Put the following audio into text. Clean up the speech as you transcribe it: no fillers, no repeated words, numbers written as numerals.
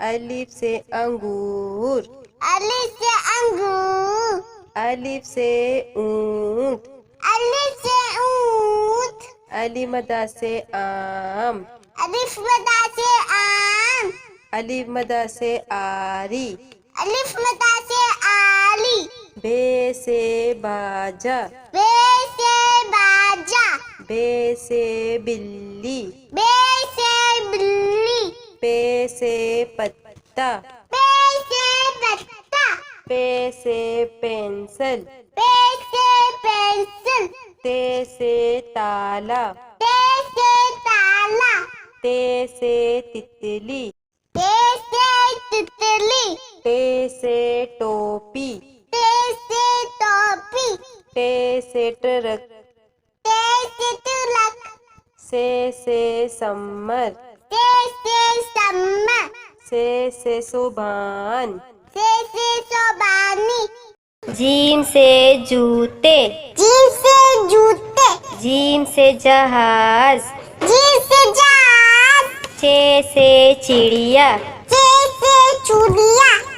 अलिफ से अंगूर। अलिफ से अंगूर। अलिफ से ऊंट। अलिफ से ऊंट। अली मदा से आम। अलिफ मदा से आम। अलिफ मदा से आरी। अलिफ मदा से आली। बे से बाजा। बे से बाजा। बे से बिल्ली। बे से बिल्ली। पे से पत्ता। पे से पत्ता। पे से पेंसिल। पे से पेंसिल। ते से ताला। ते से ताला। ते से तितली। ते से तितली। टे से टोपी। ते से टोपी। टे से ट्रक। ते से तिलक। से सम्मर। ते से सम्मा। से सुभान। से सोबानी। जीम से जूते। जीम से जूते। जीम से जहाज। जीम से जहाज। चे से चिड़िया। चे से चूड़िया।